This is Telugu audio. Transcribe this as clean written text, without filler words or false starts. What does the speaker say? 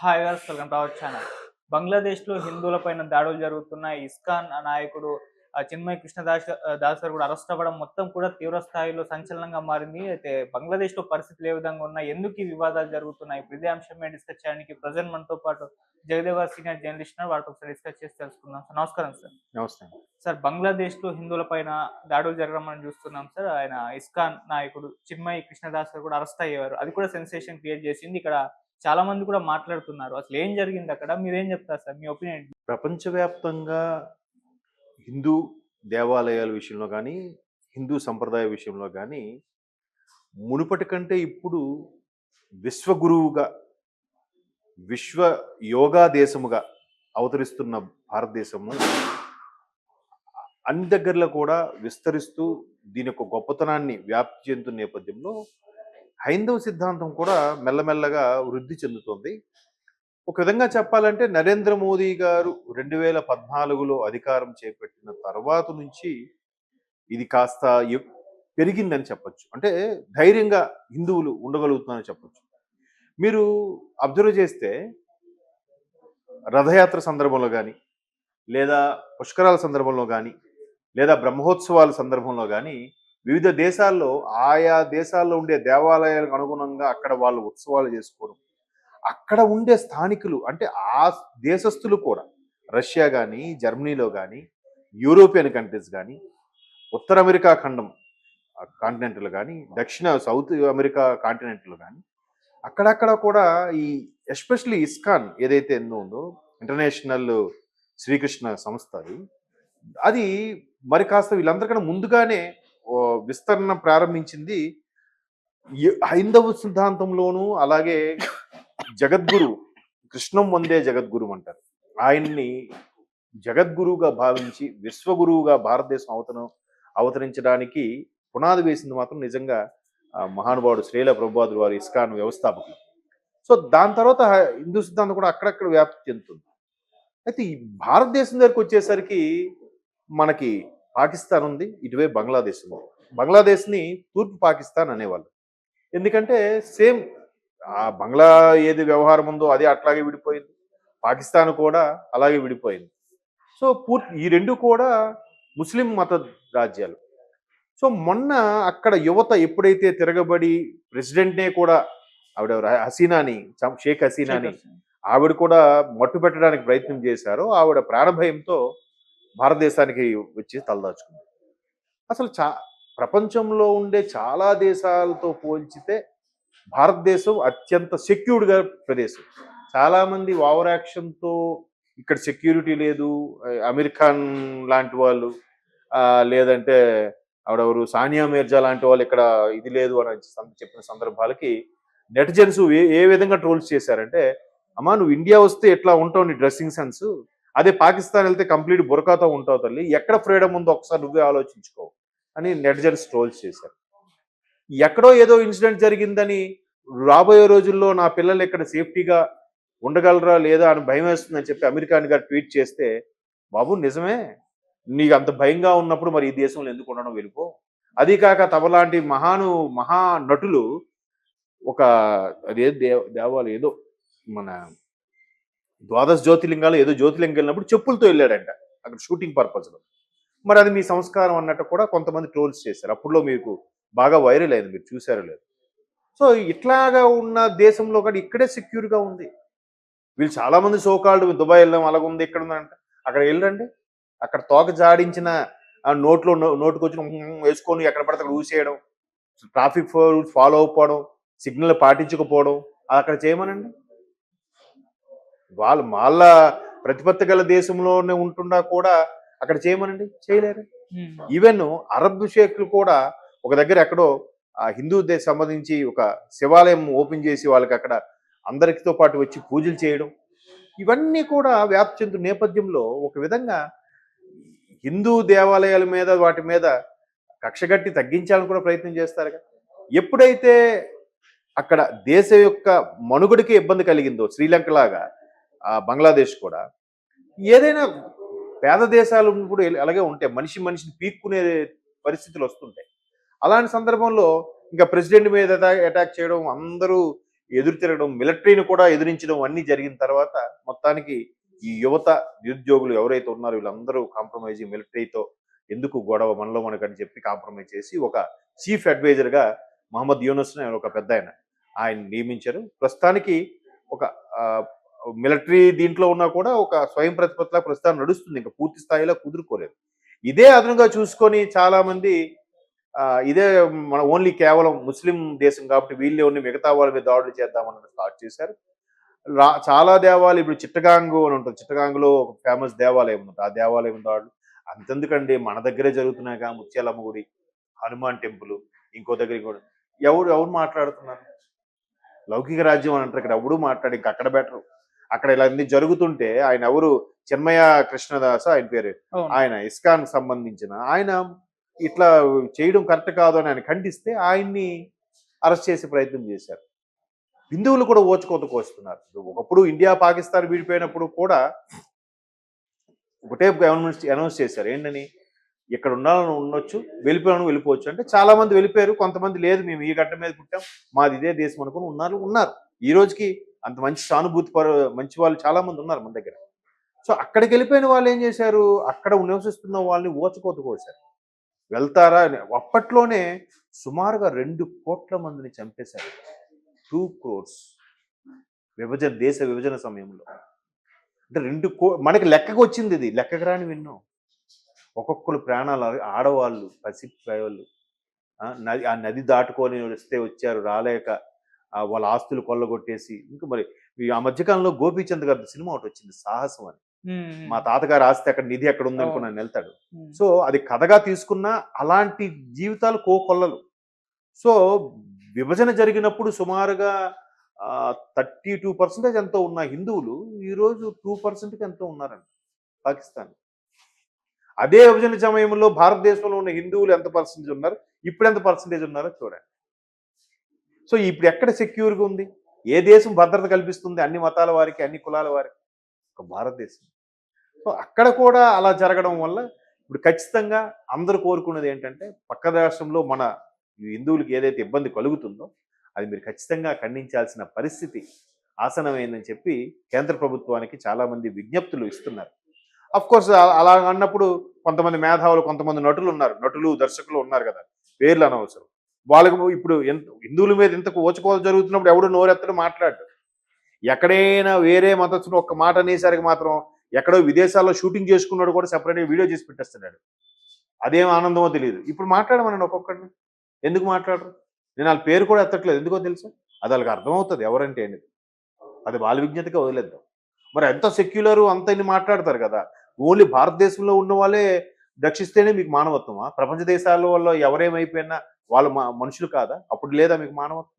Hi viewers, welcome to our channel. బంగ్లాదేశ్‌లో హిందువులపైన దాడులు జరుగుతున్నాయి. ఇస్కాన్ నాయకుడు చిన్మయ్ దాస్ గారు కూడా అరెస్ట్ అవ్వడం మొత్తం కూడా తీవ్ర స్థాయిలో సంచలనంగా మారింది. అయితే బంగ్లాదేశ్‌లో పరిస్థితులు ఏ విధంగా ఉన్నాయి? ఎందుకు ఈ వివాదాలు జరుగుతున్నాయి? ఇప్పుడు ఇదే అంశం మీద డిస్కస్ చేయడానికి ప్రెజెంట్ మనతో పాటు జగదేవ్ గారు సీనియర్ జర్నలిస్ట్ ఉన్నారు. వారితో ఒకసారి డిస్కస్ చేసి తెలుసుకుందాం. సార్ నమస్కారం సార్. నమస్తే. సార్, బంగ్లాదేశ్‌లో హిందువులపైన దాడులు జరగడం మనం చూస్తున్నాం సార్. ఆయన ఇస్కాన్ నాయకుడు చిన్మయ్ కృష్ణదాస్ గారు కూడా అరెస్ట్ అయ్యారు. అది కూడా సెన్సేషన్ క్రియేట్ చేసింది. ఇక్కడ చాలా మంది కూడా మాట్లాడుతున్నారు. అసలు ఏం జరిగింది అక్కడ? మీరేం చెప్తారు సార్? మీ ఒపీనియన్ ఏంటి? ప్రపంచవ్యాప్తంగా హిందూ దేవాలయాల విషయంలో గానీ, హిందూ సంప్రదాయ విషయంలో గానీ, మునుపటి కంటే ఇప్పుడు విశ్వగురువుగా, విశ్వ యోగా దేశముగా అవతరిస్తున్న భారతదేశము అన్ని దగ్గరలో కూడా విస్తరిస్తూ దీని యొక్క గొప్పతనాన్ని వ్యాప్తి చెందుతున్న నేపథ్యంలో హైందవ సిద్ధాంతం కూడా మెల్లమెల్లగా వృద్ధి చెందుతోంది. ఒక విధంగా చెప్పాలంటే నరేంద్ర మోదీ గారు 2014లో అధికారం చేపట్టిన తర్వాత నుంచి ఇది కాస్త పెరిగిందని చెప్పొచ్చు. అంటే ధైర్యంగా హిందువులు ఉండగలుగుతున్నారని చెప్పొచ్చు. మీరు అబ్జర్వ్ చేస్తే రథయాత్ర సందర్భంలో గానీ, లేదా పుష్కరాల సందర్భంలో గానీ, లేదా బ్రహ్మోత్సవాల సందర్భంలో గానీ, వివిధ దేశాల్లో ఆయా దేశాల్లో ఉండే దేవాలయాలకు అనుగుణంగా అక్కడ వాళ్ళు ఉత్సవాలు చేసుకోవడం, అక్కడ ఉండే స్థానికులు అంటే ఆ దేశస్థులు కూడా రష్యా కానీ, జర్మనీలో కానీ, యూరోపియన్ కంట్రీస్ కానీ, ఉత్తర అమెరికా ఖండం కాంటినెంట్లు కానీ, సౌత్ అమెరికా కాంటినెంట్లు కానీ, అక్కడక్కడ కూడా ఈ ఎస్పెషల్లీ ఇస్కాన్ ఏదైతే ఉందో ఇంటర్నేషనల్ శ్రీకృష్ణ సంస్థ అది మరి కాస్త వీళ్ళందరికన్నా ముందుగానే విస్తరణ ప్రారంభించింది. హైందవ సిద్ధాంతంలోనూ అలాగే జగద్గురు కృష్ణం వందే జగద్గురు అంటారు. ఆయన్ని జగద్గురువుగా భావించి విశ్వగురువుగా భారతదేశం అవతరించడానికి పునాది వేసింది మాత్రం నిజంగా మహానుభావుడు శ్రీల ప్రభుపాదులు వారి ఇస్కాన్ వ్యవస్థాపకులు. సో దాని తర్వాత హిందూ సిద్ధాంతం కూడా అక్కడక్కడ వ్యాప్తి చెందుతుంది. అయితే ఈ భారతదేశం దగ్గరికి వచ్చేసరికి మనకి పాకిస్తాన్ ఉంది, ఇటువైపు బంగ్లాదేశ్ ఉంది. బంగ్లాదేశ్ని తూర్పు పాకిస్తాన్ అనేవాళ్ళు. ఎందుకంటే సేమ్ ఆ బంగ్లా ఏది వ్యవహారం ఉందో అది అట్లాగే విడిపోయింది, పాకిస్తాన్ కూడా అలాగే విడిపోయింది. సో ఈ రెండు కూడా ముస్లిం మత రాజ్యాలు. సో మొన్న అక్కడ యువత ఎప్పుడైతే తిరగబడి ప్రెసిడెంట్నే కూడా ఆవిడ హసీనాని, షేక్ హసీనాని ఆవిడ కూడా మట్టు పెట్టడానికి ప్రయత్నం చేశారో ఆవిడ ప్రాణభయంతో భారతదేశానికి వచ్చి తలదాచుకుంది. అసలు ప్రపంచంలో ఉండే చాలా దేశాలతో పోల్చితే భారతదేశం అత్యంత సెక్యూర్డ్గా ప్రదేశం. చాలామంది ఓవర్ యాక్షన్తో ఇక్కడ సెక్యూరిటీ లేదు, అమెరికన్ లాంటి వాళ్ళు లేదంటే ఆవిడెవరు సానియా మీర్జా లాంటి వాళ్ళు ఇక్కడ ఇది లేదు అని చెప్పిన సందర్భాలకి నెటిజన్స్ ఏ విధంగా ట్రోల్స్ చేశారంటే, అమ్మా నువ్వు ఇండియా వస్తే ఎట్లా ఉంటావు నీ డ్రెస్సింగ్ సెన్స్, అదే పాకిస్తాన్ వెళ్తే కంప్లీట్ బురకాతో ఉంటావు తల్లి, ఎక్కడ ఫ్రీడమ్ ఉందో ఒకసారి నువ్వే ఆలోచించుకో అని నెటిజన్స్ ట్రోల్స్ చేశారు. ఎక్కడో ఏదో ఇన్సిడెంట్ జరిగిందని రాబోయే రోజుల్లో నా పిల్లలు ఇక్కడ సేఫ్టీగా ఉండగలరా లేదా అని భయం వేస్తుందని చెప్పి అమెరికాని గారు ట్వీట్ చేస్తే, బాబు నిజమే, నీకు అంత భయంగా ఉన్నప్పుడు మరి ఈ దేశంలో ఎందుకు ఉండడం, వెళ్ళిపో. అది కాక తమలాంటి మహా నటులు ఒక అదే దేవాలయం ఏదో మన ద్వాదశ జ్యోతిలింగాలు ఏదో జ్యోతిలింగం వెళ్ళినప్పుడు చెప్పులతో వెళ్ళాడంట అక్కడ షూటింగ్ పర్పస్లో. మరి అది మీ సంస్కారం అన్నట్టు కూడా కొంతమంది ట్రోల్స్ చేశారు. అప్పుడులో మీకు బాగా వైరల్ అయింది, మీరు చూసారో లేదు. సో ఇట్లాగా ఉన్న దేశంలో కూడా ఇక్కడే సెక్యూర్గా ఉంది. వీళ్ళు చాలామంది సోకాల్డ్ దుబాయ్ వెళ్ళాం అలాగ ఉంది, ఇక్కడ ఉందంట, అక్కడ వెళ్ళండి, అక్కడ తోక జాడించిన నోటుకొచ్చిన వేసుకొని ఎక్కడ పడితే అక్కడ ఊసేయడం, ట్రాఫిక్ రూల్స్ ఫాలో అవ్వకపోవడం, సిగ్నల్ పాటించకపోవడం అక్కడ చేయమనండి. వాళ్ళ ప్రతిపత్తి గల దేశంలోనే ఉంటున్నా కూడా అక్కడ చేయమనండి, చేయలేరు. ఈవెన్ అరబ్ షేక్లు కూడా ఒక దగ్గర ఎక్కడో హిందూ దేశం సంబంధించి ఒక శివాలయం ఓపెన్ చేసి వాళ్ళకి అక్కడ అందరితో పాటు వచ్చి పూజలు చేయడం, ఇవన్నీ కూడా వ్యాప్తి చెందుతున్న నేపథ్యంలో ఒక విధంగా హిందూ దేవాలయాల మీద వాటి మీద కక్షగట్టి తగ్గించాలని కూడా ప్రయత్నం చేస్తారు కదా. ఎప్పుడైతే అక్కడ దేశం యొక్క మనుగడకి ఇబ్బంది కలిగిందో శ్రీలంక లాగా బంగ్లాదేశ్ కూడా, ఏదైనా పేద దేశాలు కూడా అలాగే ఉంటాయి, మనిషిని పీక్కునే పరిస్థితులు వస్తుంటాయి. అలాంటి సందర్భంలో ఇంకా ప్రెసిడెంట్ మీద అటాక్ చేయడం, అందరూ ఎదురు తిరగడం, మిలిటరీని కూడా ఎదిరించడం అన్నీ జరిగిన తర్వాత మొత్తానికి ఈ యువత నిరుద్యోగులు ఎవరైతే ఉన్నారో వీళ్ళందరూ కాంప్రమైజ్ మిలిటరీతో ఎందుకు గొడవ మనలో మనకని చెప్పి కాంప్రమైజ్ చేసి ఒక చీఫ్ అడ్వైజర్గా మహమ్మద్ యూనస్ అని ఒక పెద్ద ఆయన నియమించారు. ప్రస్తుతానికి ఒక మిలిటరీ దీంట్లో ఉన్నా కూడా ఒక స్వయం ప్రతిపత్తిలా ప్రస్తుతం నడుస్తుంది. ఇంకా పూర్తి స్థాయిలో కుదురుకోలేదు. ఇదే అదనంగా చూసుకొని చాలా మంది ఇదే మన ఓన్లీ కేవలం ముస్లిం దేశం కాబట్టి వీళ్ళే ఉండి మిగతా వాళ్ళ మీద దాడులు చేద్దామని స్టార్ట్ చేశారు. చాలా దేవాలయాలు ఇప్పుడు చిట్టగాంగు అని ఉంటుంది. చిట్టగాంగులో ఒక ఫేమస్ దేవాలయం ఉంటుంది. ఆ దేవాలయం దాడులు అంతెందుకండి, మన దగ్గరే జరుగుతున్నాయిగా ముత్యాలమ్మ గుడి, హనుమాన్ టెంపుల్, ఇంకో దగ్గర కూడా ఎవరు ఎవరు మాట్లాడుతున్నారు? లౌకిక రాజ్యం అని అంటారు. ఇక్కడ ఎవడు మాట్లాడి ఇంక అక్కడ బెటరు. అక్కడ ఇలా అన్ని జరుగుతుంటే ఆయన ఎవరు, చిన్మయ కృష్ణదాస్ ఆయన పేరు, ఆయన ఇస్కాన్ సంబంధించిన ఆయన ఇట్లా చేయడం కరెక్ట్ కాదు అని ఆయన ఖండిస్తే ఆయన్ని అరెస్ట్ చేసే ప్రయత్నం చేశారు. హిందువులు కూడా ఓచుకోత కోస్తున్నారు. ఒకప్పుడు ఇండియా పాకిస్తాన్ విడిపోయినప్పుడు కూడా ఒకటే గవర్నమెంట్ అనౌన్స్ చేశారు, ఏంటని, ఇక్కడ ఉండాలని ఉండొచ్చు, వెళ్ళిపోయాను వెళ్ళిపోవచ్చు అంటే చాలా మంది వెళ్ళిపోయారు. కొంతమంది లేదు, మేము ఈ గడ్డ మీద పుట్టాం, మాది ఇదే దేశం అనుకుని ఉన్నారు. ఈ రోజుకి అంత మంచి సానుభూతి మంచి వాళ్ళు చాలా మంది ఉన్నారు మన దగ్గర. సో అక్కడికి వెళ్ళిపోయిన వాళ్ళు ఏం చేశారు, అక్కడ నివసిస్తున్న వాళ్ళని ఓచకోత కోసారు. వెళ్తారా అని అప్పట్లోనే సుమారుగా 2 కోట్ల మందిని చంపేశారు. 2 crores దేశ విభజన సమయంలో. అంటే మనకి లెక్కకు వచ్చింది, ఇది లెక్కకు రాని విన్నాం. ఒక్కొక్కరు ప్రాణాలు, ఆడవాళ్ళు, పసిపిల్లలు ఆ నది దాటుకొని వస్తే వచ్చారు, రాలేక వాళ్ళ ఆస్తులు కొల్లగొట్టేసి. ఇంకా మరి ఆ మధ్యకాలంలో గోపీచంద్ గారి సినిమా ఒకటి వచ్చింది, సాహసం అని. మా తాతగారి ఆస్తి అక్కడ, నిధి ఎక్కడ ఉందనుకుని ఆయన వెళ్తాడు. సో అది కథగా తీసుకున్న అలాంటి జీవితాలు కోకొల్లలు. సో విభజన జరిగినప్పుడు సుమారుగా 32% ఎంతో ఉన్న హిందువులు ఈరోజు 2%కి ఎంతో ఉన్నారండి పాకిస్తాన్. అదే విభజన సమయంలో భారతదేశంలో ఉన్న హిందువులు ఎంత పర్సెంటేజ్ ఉన్నారు, ఇప్పుడు ఎంత పర్సెంటేజ్ ఉన్నారో చూడండి. సో ఇప్పుడు ఎక్కడ సెక్యూర్గా ఉంది, ఏ దేశం భద్రత కల్పిస్తుంది అన్ని మతాల వారికి, అన్ని కులాల వారికి? ఒక భారతదేశం. సో అక్కడ కూడా అలా జరగడం వల్ల ఇప్పుడు ఖచ్చితంగా అందరూ కోరుకున్నది ఏంటంటే, పక్క రాష్ట్రంలో మన హిందువులకి ఏదైతే ఇబ్బంది కలుగుతుందో అది మీరు ఖచ్చితంగా ఖండించాల్సిన పరిస్థితి ఆసనమైందని చెప్పి కేంద్ర ప్రభుత్వానికి చాలామంది విజ్ఞప్తులు ఇస్తున్నారు. కోర్స్ అలా అన్నప్పుడు కొంతమంది మేధావులు, కొంతమంది నటులు, దర్శకులు ఉన్నారు కదా, పేర్లు అనవసరం. వాళ్ళకు ఇప్పుడు హిందువుల మీద ఇంతకు ఓచుకోలు జరుగుతున్నప్పుడు ఎవడు నోరెత్తడు, మాట్లాడు. ఎక్కడైనా వేరే మతస్థుడు ఒక్క మాట అనేసరికి మాత్రం ఎక్కడో విదేశాల్లో షూటింగ్ చేసుకున్నాడు కూడా సెపరేట్గా వీడియో చేసి పెట్టేస్తున్నాడు. అదేం ఆనందమో తెలియదు. ఇప్పుడు మాట్లాడమనండి ఒక్కొక్కడిని, ఎందుకు మాట్లాడరు? నేను వాళ్ళ పేరు కూడా ఎత్తట్లేదు, ఎందుకో తెలుసా? అది వాళ్ళకి అర్థమవుతుంది ఎవరంటే అనేది. అది వాళ్ళ విజ్ఞతగా వదిలేద్దాం. మరి ఎంత సెక్యులరు అంత ఇన్ని మాట్లాడతారు కదా, ఓన్లీ భారతదేశంలో ఉన్న వాళ్ళే రక్షిస్తేనే మీకు మానవత్వమా? ప్రపంచ దేశాల వల్ల ఎవరేమైపోయినా వాళ్ళు మనుషులు కాదా? అప్పుడు లేదా మీకు మానవత్వం?